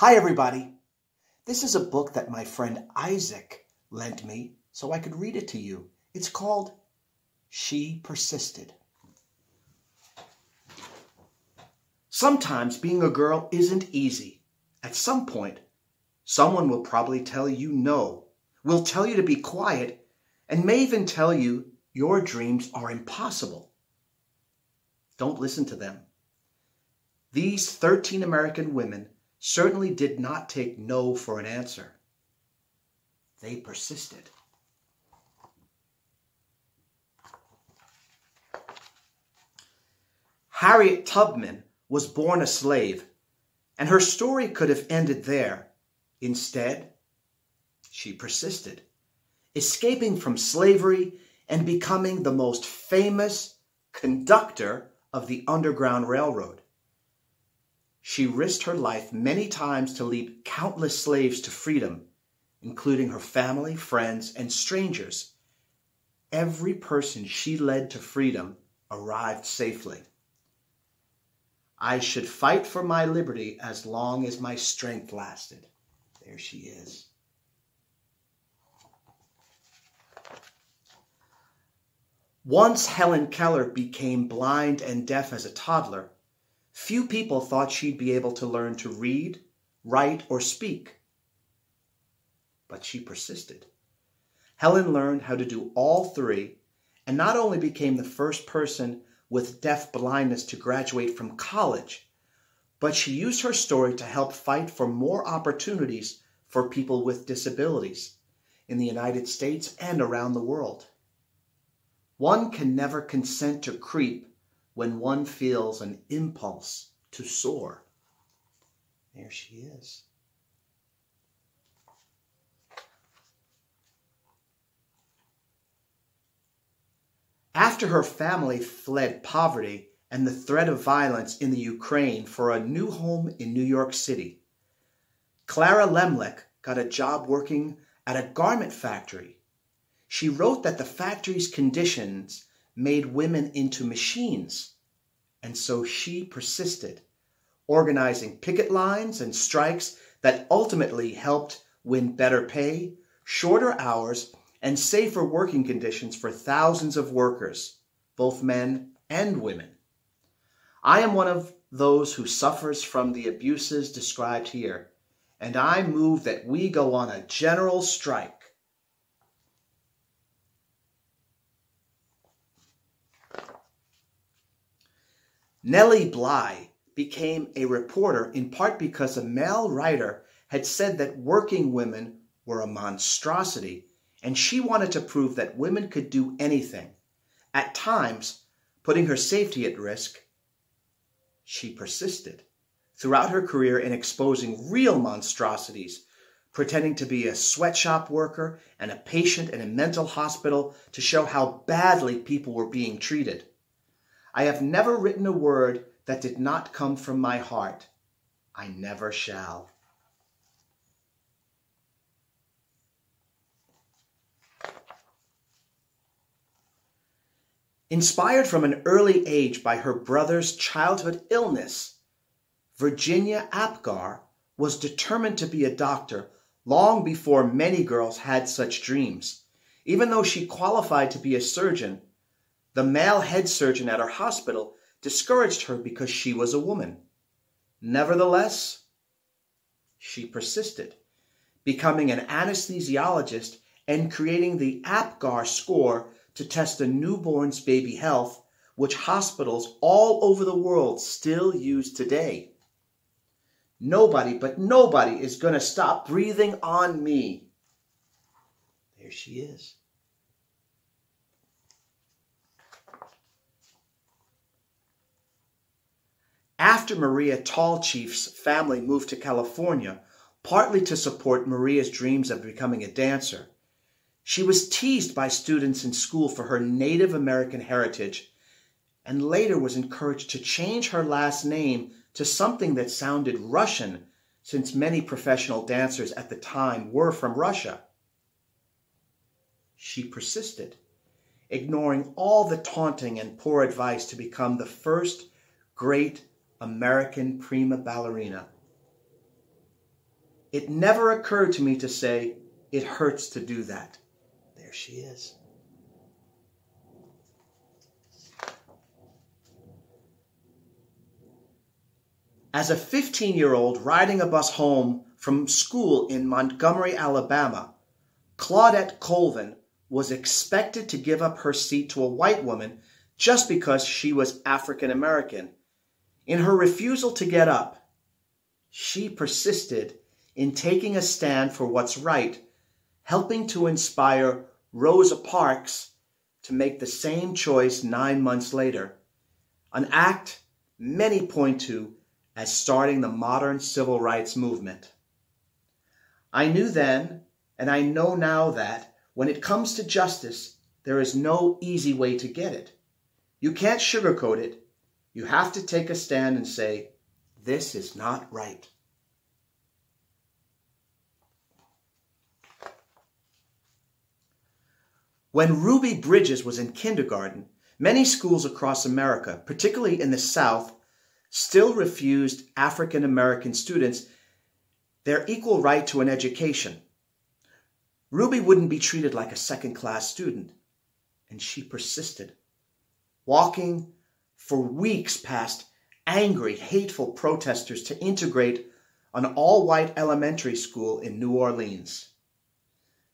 Hi, everybody. This is a book that my friend Isaac lent me so I could read it to you. It's called She Persisted. Sometimes being a girl isn't easy. At some point, someone will probably tell you no, will tell you to be quiet, and may even tell you your dreams are impossible. Don't listen to them. These 13 American women certainly did not take no for an answer. They persisted. Harriet Tubman was born a slave, and her story could have ended there. Instead, she persisted, escaping from slavery and becoming the most famous conductor of the Underground Railroad. She risked her life many times to lead countless slaves to freedom, including her family, friends, and strangers. Every person she led to freedom arrived safely. I should fight for my liberty as long as my strength lasted. There she is. Once Helen Keller became blind and deaf as a toddler, few people thought she'd be able to learn to read, write, or speak. But she persisted. Helen learned how to do all three, and not only became the first person with deaf blindness to graduate from college, but she used her story to help fight for more opportunities for people with disabilities in the United States and around the world. One can never consent to creep when one feels an impulse to soar. There she is. After her family fled poverty and the threat of violence in the Ukraine for a new home in New York City, Clara Lemlich got a job working at a garment factory. She wrote that the factory's conditions made women into machines, and so she persisted, organizing picket lines and strikes that ultimately helped win better pay, shorter hours, and safer working conditions for thousands of workers, both men and women. I am one of those who suffers from the abuses described here, and I move that we go on a general strike. Nellie Bly became a reporter in part because a male writer had said that working women were a monstrosity, and she wanted to prove that women could do anything, at times putting her safety at risk. She persisted throughout her career in exposing real monstrosities, pretending to be a sweatshop worker and a patient in a mental hospital to show how badly people were being treated. I have never written a word that did not come from my heart. I never shall. Inspired from an early age by her brother's childhood illness, Virginia Apgar was determined to be a doctor long before many girls had such dreams. Even though she qualified to be a surgeon, the male head surgeon at her hospital discouraged her because she was a woman. Nevertheless, she persisted, becoming an anesthesiologist and creating the Apgar score to test a newborn's baby health, which hospitals all over the world still use today. Nobody is going to stop breathing on me. There she is. After Maria Tallchief's family moved to California, partly to support Maria's dreams of becoming a dancer, she was teased by students in school for her Native American heritage, and later was encouraged to change her last name to something that sounded Russian, since many professional dancers at the time were from Russia. She persisted, ignoring all the taunting and poor advice to become the first great American prima ballerina. It never occurred to me to say, it hurts to do that. There she is. As a 15-year-old riding a bus home from school in Montgomery, Alabama, Claudette Colvin was expected to give up her seat to a white woman just because she was African American. In her refusal to get up, she persisted in taking a stand for what's right, helping to inspire Rosa Parks to make the same choice 9 months later, an act many point to as starting the modern civil rights movement. I knew then, and I know now that, when it comes to justice, there is no easy way to get it. You can't sugarcoat it. You have to take a stand and say, this is not right. When Ruby Bridges was in kindergarten, many schools across America, particularly in the South, still refused African American students their equal right to an education. Ruby wouldn't be treated like a second-class student, and she persisted, walking for weeks past angry, hateful protesters to integrate an all-white elementary school in New Orleans.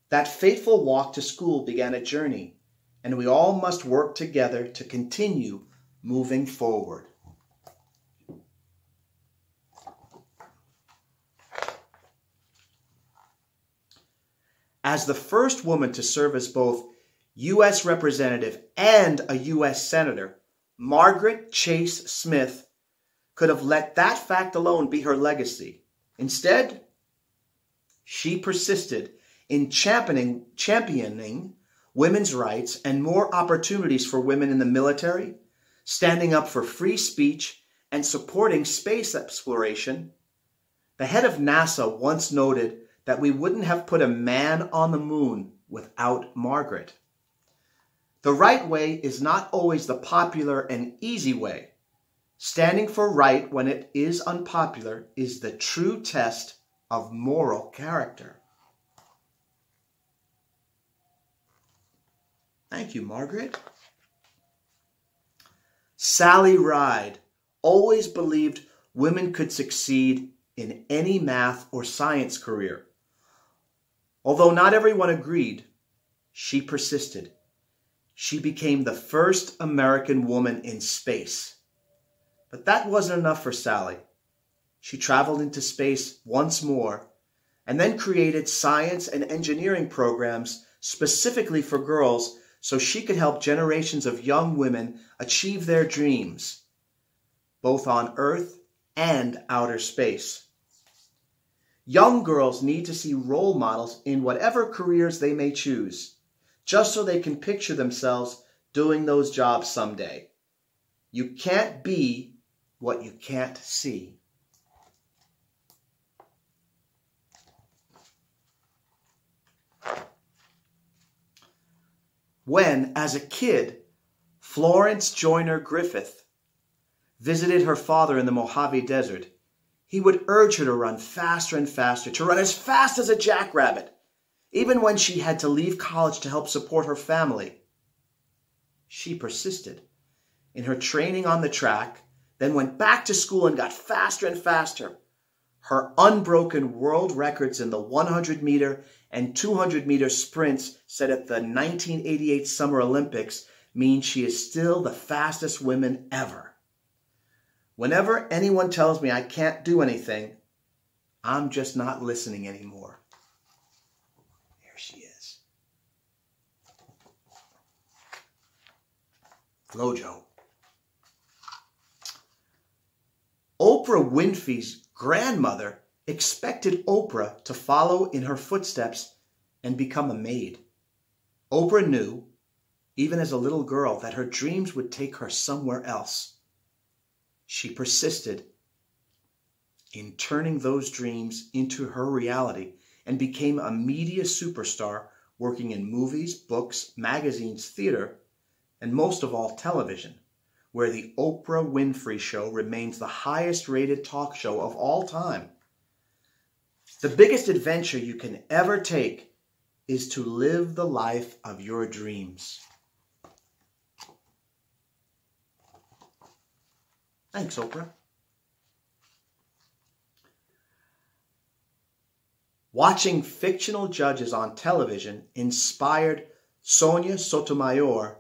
That fateful walk to school began a journey, and we all must work together to continue moving forward. As the first woman to serve as both U.S. Representative and a U.S. Senator, Margaret Chase Smith could have let that fact alone be her legacy. Instead, she persisted in championing women's rights and more opportunities for women in the military, standing up for free speech, and supporting space exploration. The head of NASA once noted that we wouldn't have put a man on the moon without Margaret. The right way is not always the popular and easy way. Standing for right when it is unpopular is the true test of moral character. Thank you, Margaret. Sally Ride always believed women could succeed in any math or science career. Although not everyone agreed, she persisted. She became the first American woman in space. But that wasn't enough for Sally. She traveled into space once more and then created science and engineering programs specifically for girls so she could help generations of young women achieve their dreams, both on Earth and outer space. Young girls need to see role models in whatever careers they may choose, just so they can picture themselves doing those jobs someday. You can't be what you can't see. When, as a kid, Florence Joyner Griffith visited her father in the Mojave Desert, he would urge her to run faster and faster, to run as fast as a jackrabbit, even when she had to leave college to help support her family. She persisted in her training on the track, then went back to school and got faster and faster. Her unbroken world records in the 100-meter and 200-meter sprints set at the 1988 Summer Olympics mean she is still the fastest woman ever. Whenever anyone tells me I can't do anything, I'm just not listening anymore. There she is. Flojo. Oprah Winfrey's grandmother expected Oprah to follow in her footsteps and become a maid. Oprah knew, even as a little girl, that her dreams would take her somewhere else. She persisted in turning those dreams into her reality and became a media superstar, working in movies, books, magazines, theater, and most of all, television, where the Oprah Winfrey Show remains the highest rated talk show of all time. The biggest adventure you can ever take is to live the life of your dreams. Thanks, Oprah. Watching fictional judges on television inspired Sonia Sotomayor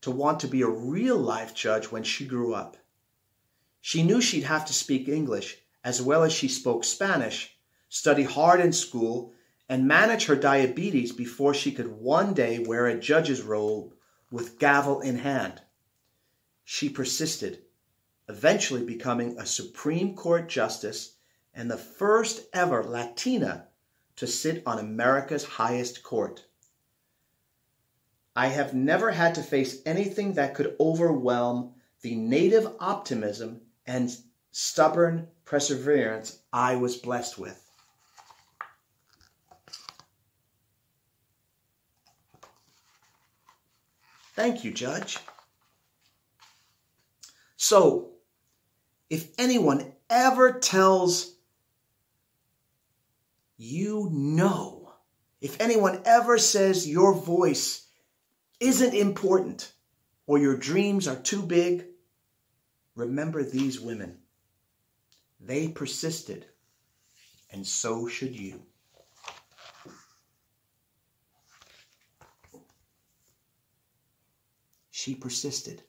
to want to be a real-life judge when she grew up. She knew she'd have to speak English as well as she spoke Spanish, study hard in school, and manage her diabetes before she could one day wear a judge's robe with gavel in hand. She persisted, eventually becoming a Supreme Court justice and the first ever Latina to sit on America's highest court. I have never had to face anything that could overwhelm the native optimism and stubborn perseverance I was blessed with. Thank you, Judge. So, if anyone ever tells you no, if anyone ever says your voice isn't important or your dreams are too big, remember these women. They persisted, and so should you. She persisted.